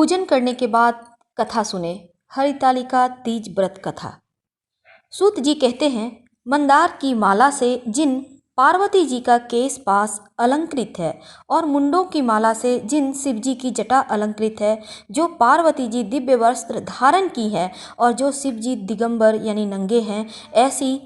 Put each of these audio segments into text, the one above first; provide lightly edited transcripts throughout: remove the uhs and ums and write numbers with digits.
पूजन करने के बाद कथा सुने। हरितालिका तीज व्रत कथा। सूत जी कहते हैं, मंदार की माला से जिन पार्वती जी का केश पास अलंकृत है और मुंडों की माला से जिन शिव जी की जटा अलंकृत है, जो पार्वती जी दिव्य वस्त्र धारण की है और जो शिव जी दिगंबर यानी नंगे हैं, ऐसी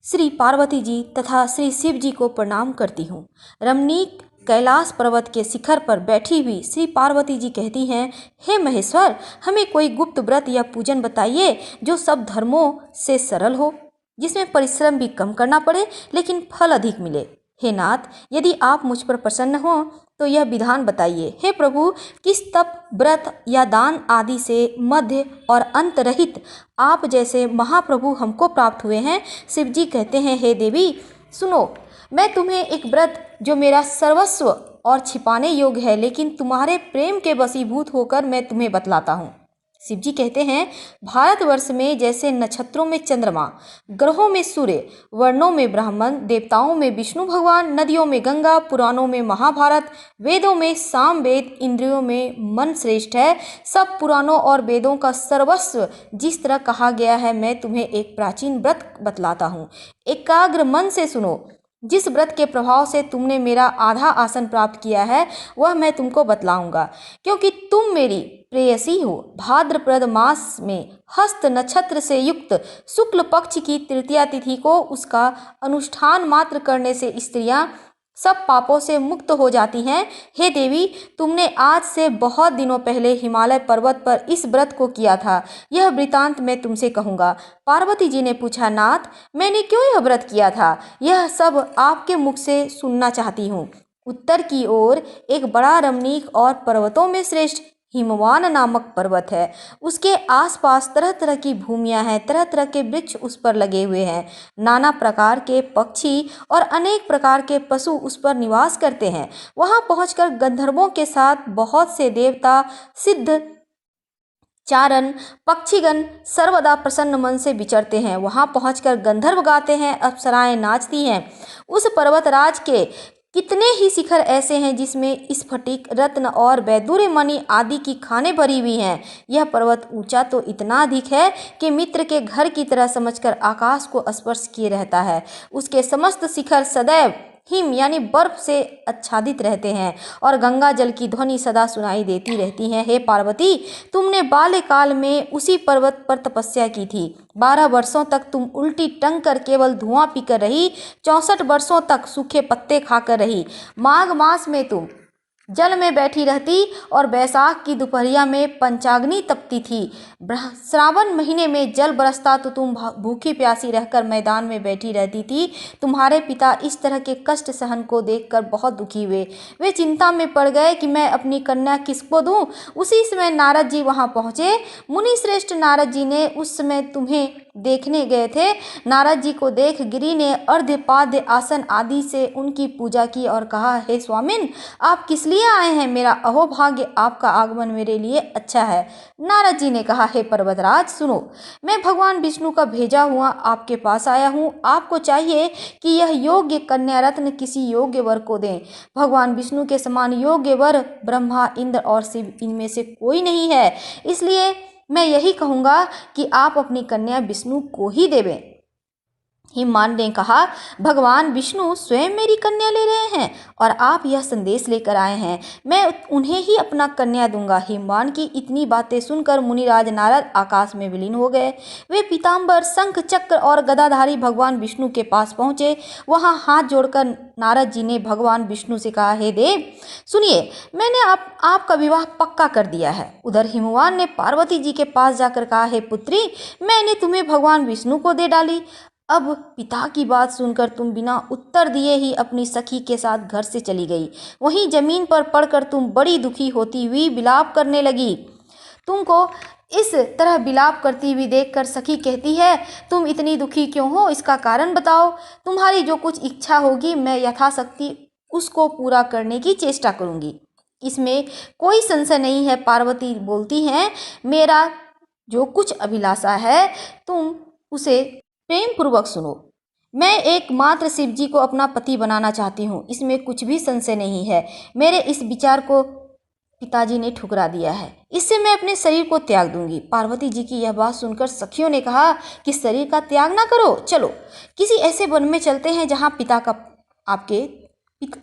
श्री पार्वती जी तथा श्री शिव जी को प्रणाम करती हूँ। रमणीक कैलाश पर्वत के शिखर पर बैठी हुई श्री पार्वती जी कहती हैं, हे महेश्वर, हमें कोई गुप्त व्रत या पूजन बताइए जो सब धर्मों से सरल हो, जिसमें परिश्रम भी कम करना पड़े लेकिन फल अधिक मिले। हे नाथ, यदि आप मुझ पर प्रसन्न हो तो यह विधान बताइए। हे प्रभु, किस तप, व्रत या दान आदि से मध्य और अंत रहित आप जैसे महाप्रभु हमको प्राप्त हुए हैं। शिव जी कहते हैं, हे देवी सुनो, मैं तुम्हें एक व्रत जो मेरा सर्वस्व और छिपाने योग्य है, लेकिन तुम्हारे प्रेम के वशीभूत होकर मैं तुम्हें बतलाता हूँ। शिव जी कहते हैं, भारतवर्ष में जैसे नक्षत्रों में चंद्रमा, ग्रहों में सूर्य, वर्णों में ब्राह्मण, देवताओं में विष्णु भगवान, नदियों में गंगा, पुराणों में महाभारत, वेदों में सामवेद, इंद्रियों में मन श्रेष्ठ है, सब पुराणों और वेदों का सर्वस्व जिस तरह कहा गया है, मैं तुम्हें एक प्राचीन व्रत बतलाता हूँ। एकाग्र मन से सुनो। जिस व्रत के प्रभाव से तुमने मेरा आधा आसन प्राप्त किया है, वह मैं तुमको बतलाऊंगा, क्योंकि तुम मेरी प्रेयसी हो। भाद्रपद मास में हस्त नक्षत्र से युक्त शुक्ल पक्ष की तृतीया तिथि को उसका अनुष्ठान मात्र करने से स्त्रियां सब पापों से मुक्त हो जाती हैं। हे देवी, तुमने आज से बहुत दिनों पहले हिमालय पर्वत पर इस व्रत को किया था। यह वृतांत मैं तुमसे कहूँगा। पार्वती जी ने पूछा, नाथ, मैंने क्यों यह व्रत किया था? यह सब आपके मुख से सुनना चाहती हूँ। उत्तर की ओर एक बड़ा रमणीक और पर्वतों में श्रेष्ठ हिमवान नामक पर्वत है। उसके आसपास तरह तरह की भूमियां हैं, तरह तरह के वृक्ष उस पर लगे हुए हैं। नाना प्रकार के पक्षी और अनेक प्रकार के पशु उस पर निवास करते हैं। वहां पहुंचकर गंधर्वों के साथ बहुत से देवता, सिद्ध, चारण, पक्षीगण सर्वदा प्रसन्न मन से विचरते हैं। वहां पहुंचकर गंधर्व गाते हैं, अप्सराएं नाचती हैं। उस पर्वतराज के कितने ही शिखर ऐसे हैं जिसमें स्फटिक, रत्न और वैदुर्य मणि आदि की खानें भरी हुई हैं। यह पर्वत ऊंचा तो इतना अधिक है कि मित्र के घर की तरह समझकर आकाश को स्पर्श किए रहता है। उसके समस्त शिखर सदैव हिम यानी बर्फ से आच्छादित रहते हैं और गंगा जल की ध्वनि सदा सुनाई देती रहती है। हे पार्वती, तुमने बाल्यकाल में उसी पर्वत पर तपस्या की थी। 12 वर्षों तक तुम उल्टी टंग कर केवल धुआं पीकर रही। 64 वर्षों तक सूखे पत्ते खाकर रही। माघ मास में तुम जल में बैठी रहती और बैसाख की दोपहरिया में पंचाग्नि तपती थी। श्रावण महीने में जल बरसता तो तुम भूखी प्यासी रहकर मैदान में बैठी रहती थी। तुम्हारे पिता इस तरह के कष्ट सहन को देखकर बहुत दुखी हुए। वे चिंता में पड़ गए कि मैं अपनी कन्या किसको दूं। उसी समय नारद जी वहां पहुंचे। मुनि श्रेष्ठ नारद जी ने उस समय तुम्हें देखने गए थे। नारद जी को देख गिरि ने अर्घ्यपाद्य आसन आदि से उनकी पूजा की और कहा, हे स्वामिन, आप किस लिए आए हैं? मेरा अहोभाग्य, आपका आगमन मेरे लिए अच्छा है। नारद जी ने कहा, हे पर्वतराज सुनो, मैं भगवान विष्णु का भेजा हुआ आपके पास आया हूँ। आपको चाहिए कि यह योग्य कन्या रत्न किसी योग्य वर को दें। भगवान विष्णु के समान योग्य वर ब्रह्मा, इंद्र और शिव, इनमें से कोई नहीं है। इसलिए मैं यही कहूँगा कि आप अपनी कन्या विष्णु को ही देवें। हिमवान ने कहा, भगवान विष्णु स्वयं मेरी कन्या ले रहे हैं और आप यह संदेश लेकर आए हैं। मैं उन्हें ही अपना कन्या दूंगा। हिमवान की इतनी बातें सुनकर मुनिराज नारद आकाश में विलीन हो गए। वे पीताम्बर, शंख, चक्र और गदाधारी भगवान विष्णु के पास पहुंचे। वहां हाथ जोड़कर नारद जी ने भगवान विष्णु से कहा, हे देव सुनिए, मैंने आपका विवाह पक्का कर दिया है। उधर हिमवान ने पार्वती जी के पास जाकर कहा, हे पुत्री, मैंने तुम्हें भगवान विष्णु को दे डाली। अब पिता की बात सुनकर तुम बिना उत्तर दिए ही अपनी सखी के साथ घर से चली गई। वहीं जमीन पर पड़कर तुम बड़ी दुखी होती हुई विलाप करने लगी। तुमको इस तरह विलाप करती हुई देखकर सखी कहती है, तुम इतनी दुखी क्यों हो? इसका कारण बताओ। तुम्हारी जो कुछ इच्छा होगी मैं यथाशक्ति उसको पूरा करने की चेष्टा करूंगी, इसमें कोई संशय नहीं है। पार्वती बोलती हैं, मेरा जो कुछ अभिलाषा है तुम उसे प्रेम पूर्वक सुनो। मैं एकमात्र शिव जी को अपना पति बनाना चाहती हूँ, इसमें कुछ भी संशय नहीं है। मेरे इस विचार को पिताजी ने ठुकरा दिया है, इससे मैं अपने शरीर को त्याग दूंगी। पार्वती जी की यह बात सुनकर सखियों ने कहा कि शरीर का त्याग ना करो, चलो किसी ऐसे वन में चलते हैं जहां पिता का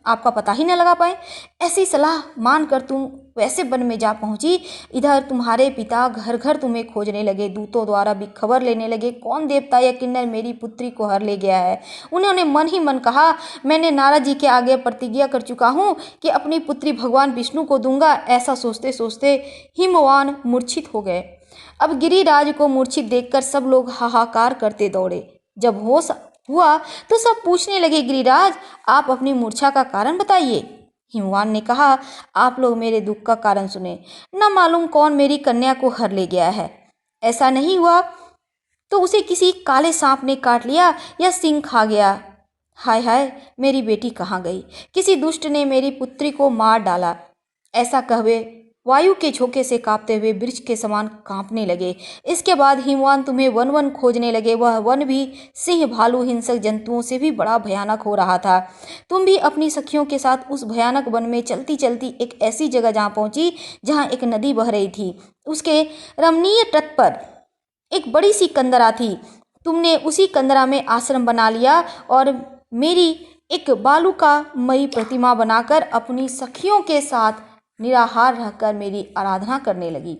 आपका पता ही न लगा पाए। ऐसी सलाह मानकर तुम वैसे वन में जा पहुंची। इधर तुम्हारे पिता घर घर तुम्हें खोजने लगे, दूतों द्वारा भी खबर लेने लगे, कौन देवता या किन्नर मेरी पुत्री को हर ले गया है। उन्होंने मन ही मन कहा, मैंने नारद जी के आगे प्रतिज्ञा कर चुका हूँ कि अपनी पुत्री भगवान विष्णु को दूंगा। ऐसा सोचते सोचते हिमवान मूर्छित हो गए। अब गिरिराज को मूर्छित देखकर सब लोग हाहाकार करते दौड़े। जब होश हुआ तो सब पूछने लगे, गिरिराज आप अपनी मूर्छा का कारण बताइए। हिमवान ने कहा, आप लोग मेरे दुख का कारण सुने। न मालूम कौन मेरी कन्या को हर ले गया है। ऐसा नहीं हुआ तो उसे किसी काले सांप ने काट लिया या सिंह खा गया। हाय हाय, मेरी बेटी कहाँ गई? किसी दुष्ट ने मेरी पुत्री को मार डाला। ऐसा कहवे वायु के झोंके से कांपते हुए वृक्ष के समान कांपने लगे। इसके बाद हिमवान तुम्हें वन वन खोजने लगे। वह वन भी सिंह, भालू, हिंसक जंतुओं से भी बड़ा भयानक हो रहा था। तुम भी अपनी सखियों के साथ उस भयानक वन में चलती चलती एक ऐसी जगह जहाँ पहुंची जहाँ एक नदी बह रही थी। उसके रमणीय तट पर एक बड़ी सी कंदरा थी। तुमने उसी कंदरा में आश्रम बना लिया और मेरी एक बालुकामयी प्रतिमा बनाकर अपनी सखियों के साथ निराहार रहकर मेरी आराधना करने लगी।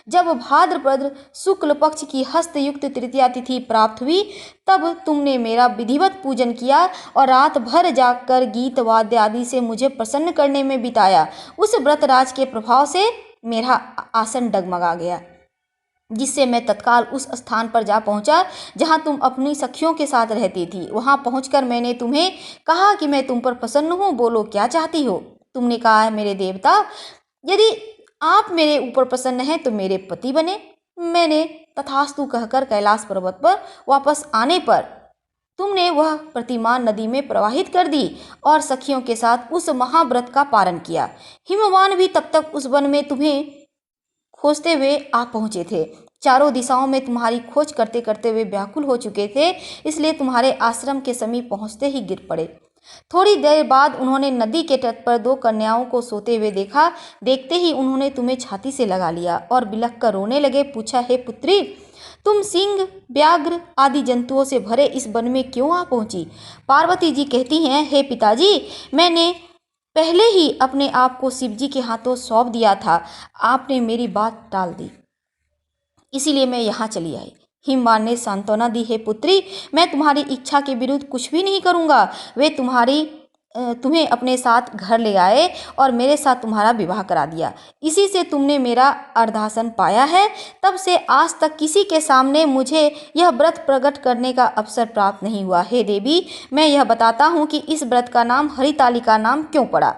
जब भाद्रपद शुक्ल पक्ष की हस्तयुक्त तृतीया तिथि प्राप्त हुई तब तुमने मेरा विधिवत पूजन किया और रात भर जाकर गीत वाद्य आदि से मुझे प्रसन्न करने में बिताया। उस व्रतराज के प्रभाव से मेरा आसन डगमगा गया, जिससे मैं तत्काल उस स्थान पर जा पहुंचा जहां तुम अपनी सखियों के साथ रहती थी। वहां पहुंचकर मैंने तुम्हें कहा कि मैं तुम पर प्रसन्न हूं, बोलो क्या चाहती हो। तुमने कहा, मेरे देवता, यदि आप मेरे ऊपर प्रसन्न हैं तो मेरे पति बने। मैंने तथास्तु कहकर कैलाश पर्वत पर वापस आने पर तुमने वह प्रतिमा नदी में प्रवाहित कर दी और सखियों के साथ उस महाव्रत का पारण किया। हिमवान भी तब तक उस वन में तुम्हें खोजते हुए आ पहुंचे थे। चारों दिशाओं में तुम्हारी खोज करते करते वे व्याकुल हो चुके थे, इसलिए तुम्हारे आश्रम के समीप पहुंचते ही गिर पड़े। थोड़ी देर बाद उन्होंने नदी के तट पर दो कन्याओं को सोते हुए देखा। देखते ही उन्होंने तुम्हें छाती से लगा लिया और बिलख कर रोने लगे। पूछा, हे पुत्री, तुम सिंह, व्याघ्र आदि जंतुओं से भरे इस वन में क्यों आ पहुंची? पार्वती जी कहती हैं, हे पिताजी, मैंने पहले ही अपने आप को शिव जी के हाथों सौंप दिया था। आपने मेरी बात टाल दी, इसीलिए मैं यहाँ चली आई। हिमवान ने सांत्वना दी, हे पुत्री, मैं तुम्हारी इच्छा के विरुद्ध कुछ भी नहीं करूँगा। वे तुम्हें अपने साथ घर ले आए और मेरे साथ तुम्हारा विवाह करा दिया। इसी से तुमने मेरा अर्धासन पाया है। तब से आज तक किसी के सामने मुझे यह व्रत प्रकट करने का अवसर प्राप्त नहीं हुआ। हे देवी, मैं यह बताता हूँ कि इस व्रत का नाम हरितालिका नाम क्यों पड़ा।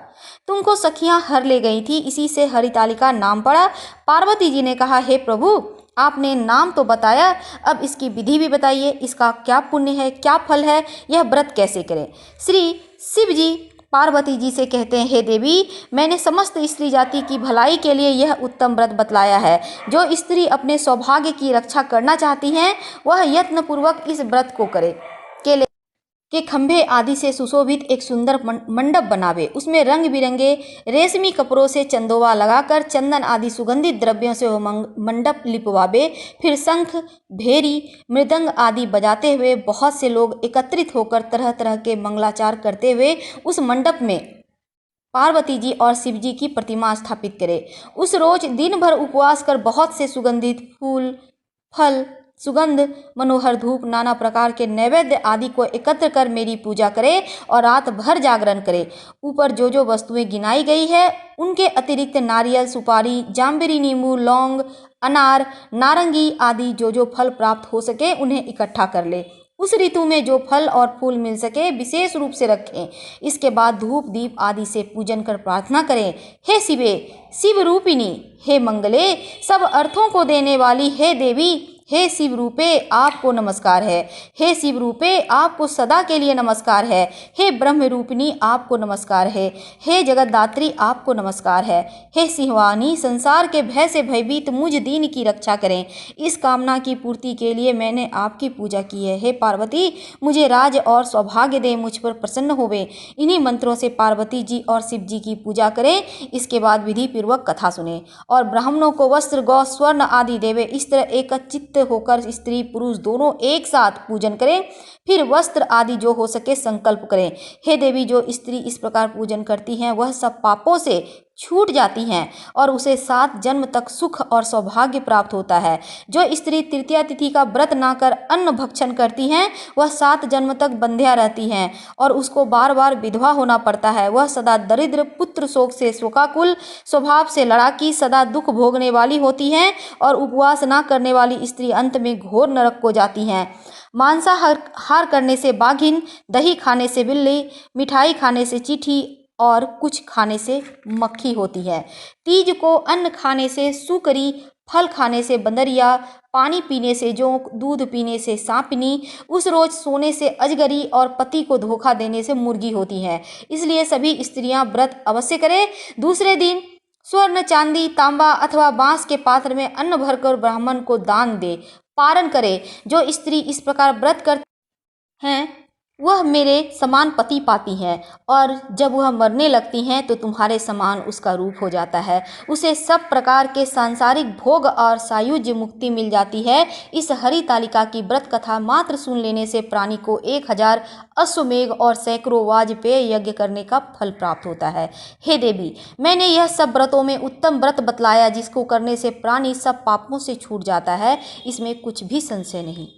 तुमको सखियाँ हर ले गई थी, इसी से हरितालिका नाम पड़ा। पार्वती जी ने कहा, हे प्रभु, आपने नाम तो बताया, अब इसकी विधि भी बताइए। इसका क्या पुण्य है, क्या फल है, यह व्रत कैसे करें? श्री शिव जी पार्वती जी से कहते हैं, हे देवी, मैंने समस्त स्त्री जाति की भलाई के लिए यह उत्तम व्रत बतलाया है। जो स्त्री अपने सौभाग्य की रक्षा करना चाहती हैं वह यत्नपूर्वक इस व्रत को करे। केले के खंभे आदि से सुशोभित एक सुंदर मंडप बनावे। उसमें रंग बिरंगे रेशमी कपड़ों से चंदोवा लगाकर चंदन आदि सुगंधित द्रव्यों से वह मंडप लिपवावे। फिर शंख, भेरी, मृदंग आदि बजाते हुए बहुत से लोग एकत्रित होकर तरह तरह के मंगलाचार करते हुए उस मंडप में पार्वती जी और शिव जी की प्रतिमा स्थापित करे। उस रोज दिन भर उपवास कर बहुत से सुगंधित फूल, फल, सुगंध, मनोहर धूप, नाना प्रकार के नैवेद्य आदि को एकत्र कर मेरी पूजा करे और रात भर जागरण करे। ऊपर जो जो वस्तुएं गिनाई गई है उनके अतिरिक्त नारियल, सुपारी, जाम्बेरी, नींबू, लौंग, अनार, नारंगी आदि जो जो फल प्राप्त हो सके उन्हें इकट्ठा कर ले। उस ऋतु में जो फल और फूल मिल सके विशेष रूप से रखें। इसके बाद धूप दीप आदि से पूजन कर प्रार्थना करें, हे शिवे, शिव रूपिणी, हे मंगले, सब अर्थों को देने वाली, हे देवी, हे शिव रूपे आपको नमस्कार है। हे शिव रूपे आपको सदा के लिए नमस्कार है। हे ब्रह्म रूपिणी आपको नमस्कार है। हे जगतदात्री आपको नमस्कार है। हे सिंहवानी संसार के भय से भयभीत मुझ दीन की रक्षा करें। इस कामना की पूर्ति के लिए मैंने आपकी पूजा की है। हे पार्वती मुझे राज और सौभाग्य दे, मुझ पर प्रसन्न होवे। इन्हीं मंत्रों से पार्वती जी और शिव जी की पूजा करें। इसके बाद विधि पूर्वक कथा सुने और ब्राह्मणों को वस्त्र गौ स्वर्ण आदि देवे। इस तरह एकचित्त होकर स्त्री पुरुष दोनों एक साथ पूजन करें। फिर वस्त्र आदि जो हो सके संकल्प करें। हे देवी, जो स्त्री इस प्रकार पूजन करती हैं वह सब पापों से छूट जाती हैं और उसे 7 जन्म तक सुख और सौभाग्य प्राप्त होता है। जो स्त्री तृतीया तिथि का व्रत ना कर अन्न भक्षण करती हैं वह 7 जन्म तक बंध्या रहती हैं और उसको बार बार विधवा होना पड़ता है। वह सदा दरिद्र, पुत्र शोक से शोकाकुल, स्वभाव से लड़ाकी, सदा दुख भोगने वाली होती हैं और उपवास ना करने वाली स्त्री अंत में घोर नरक को जाती हैं। मांसाहार करने से बाघिन, दही खाने से बिल्ली, मिठाई खाने से चींटी और कुछ खाने से मक्खी होती है। तीज को अन्न खाने से सुकरी, फल खाने से बंदरिया, पानी पीने से जोंक, दूध पीने से सांपिनी, उस रोज सोने से अजगरी और पति को धोखा देने से मुर्गी होती है। इसलिए सभी स्त्रियां व्रत अवश्य करें। दूसरे दिन स्वर्ण, चांदी, तांबा अथवा बांस के पात्र में अन्न भरकर ब्राह्मण को दान दे, पारण करे। जो स्त्री इस प्रकार व्रत करती हैं वह मेरे समान पति पाती हैं और जब वह मरने लगती हैं तो तुम्हारे समान उसका रूप हो जाता है। उसे सब प्रकार के सांसारिक भोग और सायुज्य मुक्ति मिल जाती है। इस हरितालिका की व्रत कथा मात्र सुन लेने से प्राणी को 1000 अश्वमेघ और सैकड़ों वाजपेय यज्ञ करने का फल प्राप्त होता है। हे देवी, मैंने यह सब व्रतों में उत्तम व्रत बतलाया जिसको करने से प्राणी सब पापों से छूट जाता है। इसमें कुछ भी संशय नहीं।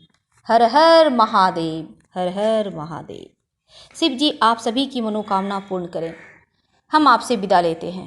हर हर महादेव, हर हर महादेव। शिव जी आप सभी की मनोकामना पूर्ण करें। हम आपसे विदा लेते हैं।